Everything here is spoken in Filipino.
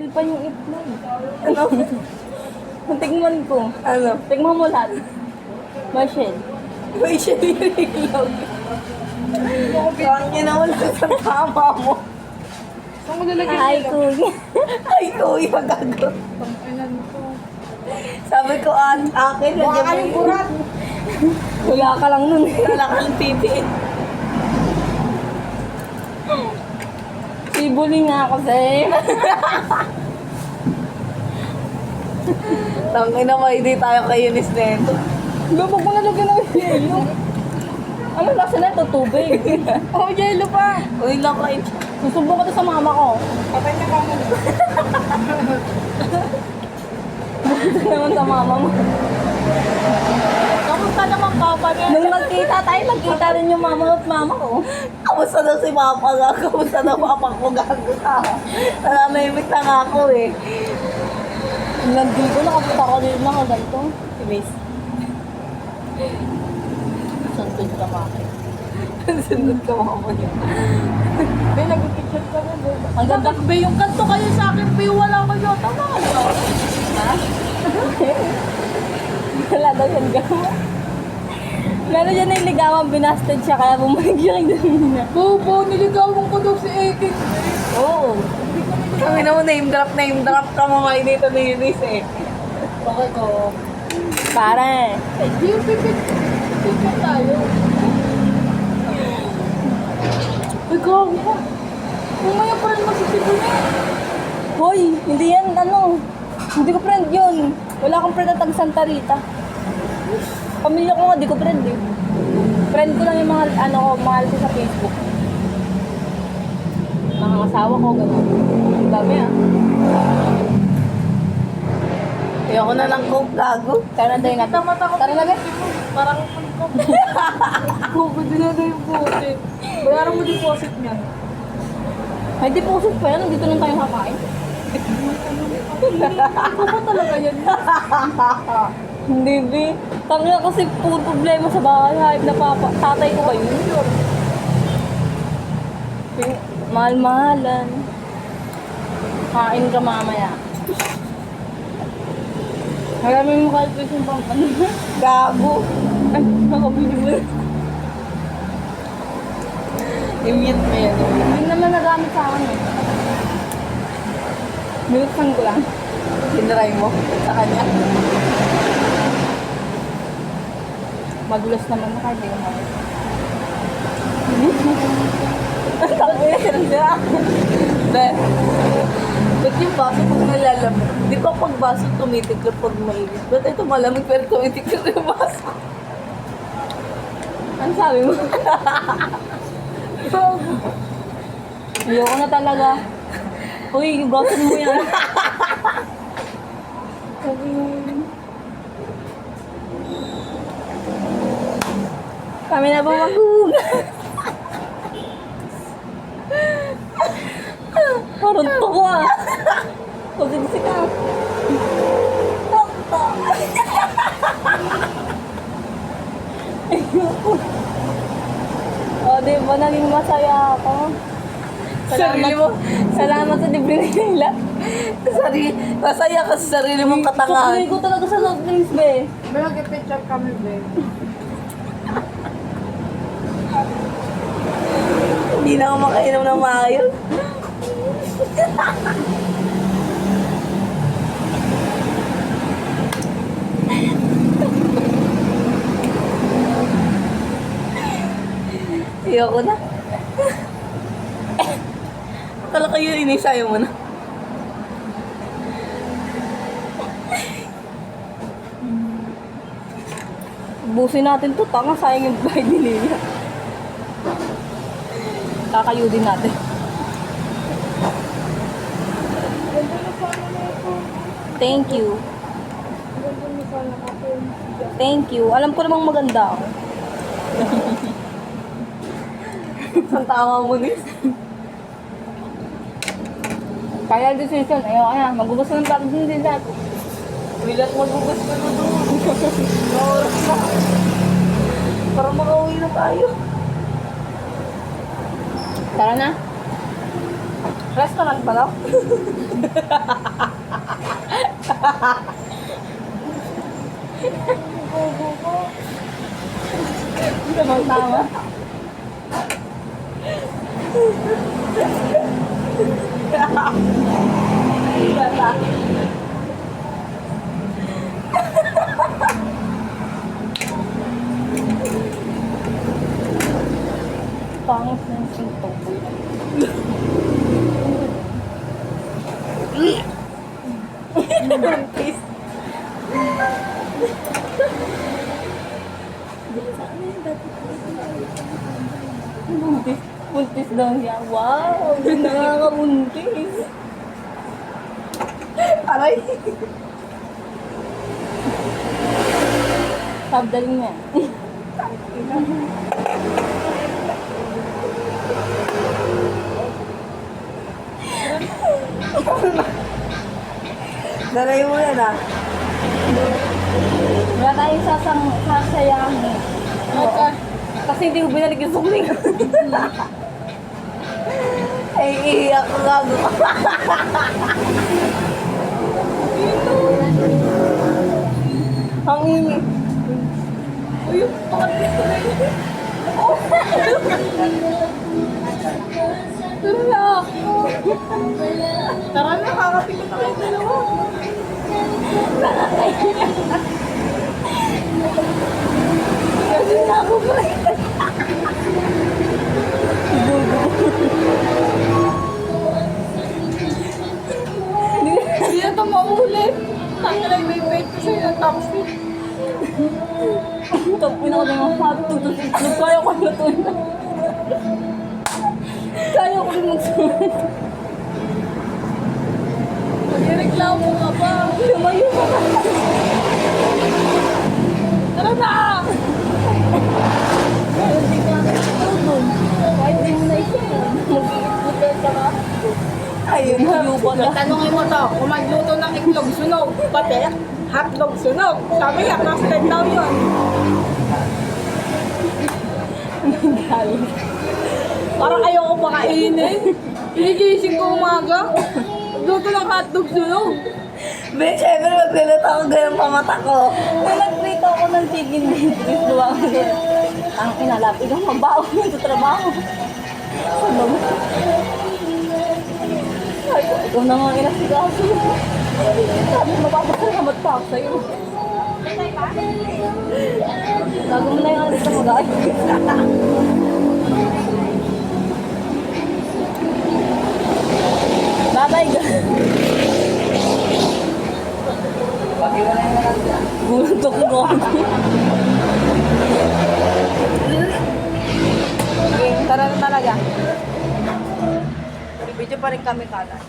Shell pa yung itlog. Ano? Tingnan ko. Ano? Tingnan mo lahat. May shell. May siya nililog. Parang yun na wala sa tama mo. Saan mo lalagyan Ay, nila? kuya. Ay, kuya, gago. Ilan to? Sabi ko, akin, Baka kayong burat. Wala ka lang nun. Wala kang pipiin. Sibuli nga ako sa'yo. Tangin na hindi tayo kay Eunice nito. Lubog mo nalagyan ng yelo. Ano lasa na ito? Tubig. Oh, yelo pa. Uy, lakay. Susubok ko to sa mama ko. Patay na kamo. Ito naman sa mama mo. Kamusta naman papa niya? Nung magkita tayo, magkita rin yung mama at mama ko. Kamusta na si Papa nga? Kamusta na Papa ko? Gago ka. Nananahimik na nga ako eh. Nandito, nakapunta ko rin ako ganito. Si Miss. Sundod ka maki. Sundot ka mama niya. Be, nag-picture ka na, be. Ang ganda. Be, yung kanto kayo sa akin, be, wala kayo. Tama ka ba? Ha? Wala daw yan gama. Meron dyan na yung ligawan, binasted siya, kaya bumalik siya kay Damina. Bobo, niligawan ko daw si Ekin. Oo. Kami na mo name drop ka mo nga dito ni Eunice eh. Okay ko. Pare. Di yung picture tayo. Ay, gawa ka. Mamaya pa rin magsisipo niya. Hoy, hindi yan, ano. Hindi ko friend yun. Wala akong friend na tag Santa Rita. Pamilya ko nga, di ko friend eh. Friend ko lang yung mga, ano ko, mahal ko sa Facebook. Mga asawa ko, gano'n. Ang dami ah. Ayoko na lang coke, gago. Tara na tayo natin. Mata ko. Tara na ba? Parang Bobo, din na yung bote. Bayaran mo deposit niya. May deposit pa yan, dito lang tayo kakain. Ako ba talaga yan? Hindi, be. Tangina kasi puro problema sa bahay. Hype na papa. Tatay ko kayo. Mahal-mahalan. Kain ka mamaya. Marami mo kalpis yung pang ano. Gago. Ay, nakabili mo. I-mute mo yan. Hindi naman nagamit sa akin eh. Binuksan ko lang. Tinry mo sa kanya. Madulas naman na kahit yung mga. Ang takbo na sila. Be, ba't yung baso pag nalalamig? Di ba pag baso tumitiklo pag mainit? Ba't ito malamig pero tumitiklo yung baso? Ano sabi mo? Ayoko na talaga. Uy, hugasan mo yan. Kami na ba maghuhugas? Parang ko ah. Kusigsik ka. Ayoko. O, diba naging masaya ako? Sarili mo. Salamat sa libre nila. Masaya ka sa sarili mong katangahan. Tuloy ko talaga sa soft drinks, be. May mag-picture kami, be. Hindi na ako makainom ng maayos. Ayoko na. Akala kayo inisayo mo na. Busin natin to, tanga, sayang yung bayad ni Lilia. Kakayudin natin. Ganda na sana na ito. Thank you. Ganda na sana ako. Thank you. Alam ko namang maganda ako. Ang tama mo, Nis. Kaya decision, ayoko na. Magubos na ng plato din din natin. Bilat magbugas ka na doon. Maoras na. Para makauwi na tayo. Tara na. Restaurant ba, no? Tama-tama. Pangit na yung sinto ko. Buntis. Buntis. Buntis daw niya. Wow! Nakakabuntis. Aray. Sabdaling niya. Dalay mo yan ah. Wala tayong sasayahin. Oo. Kasi hindi ko binalik yung sukling. Ay, iiyak ko gago. Ang init. Uy, pakapit ko na yun. Tara na. Tara na, kakapit ko na kayo dalawa. Kasi na ako pa. Hindi na ito maulit. Tangalay may wait ko sa'yo ng taxi. Tapin ako na yung hotdog. Kaya ko na ito. Kaya ko rin magsunod. Magreklamo ka pa. Lumayo ka. Tara na! Hindi ka natutulog. Kahit di mo naisip. Mag-iit ka ka. Ayun na. Yuba na. Tanungin mo to, kung magluto ng itlog sunog, pati hotdog sunog. Sabi niya, trusted daw yun. Galing. Parang ayoko pa kainin. Inigising ko umaga. Luto ng hotdog sunog. Be, syempre magluluto ako ganyan pamata ko. Kung nag-prito ako ng chicken dentist, luwa ko doon. Ang inalap, ikaw magbaon mo sa trabaho. Sabang. Ay, ikaw na nga inasikaso. Sabi, mapapasalamat pa ako sa'yo. Bago mo na yung alis na mag-aayos. Bye-bye, guys. Gulat ako mo. Okay, tara na talaga. Video pa rin kami kanan.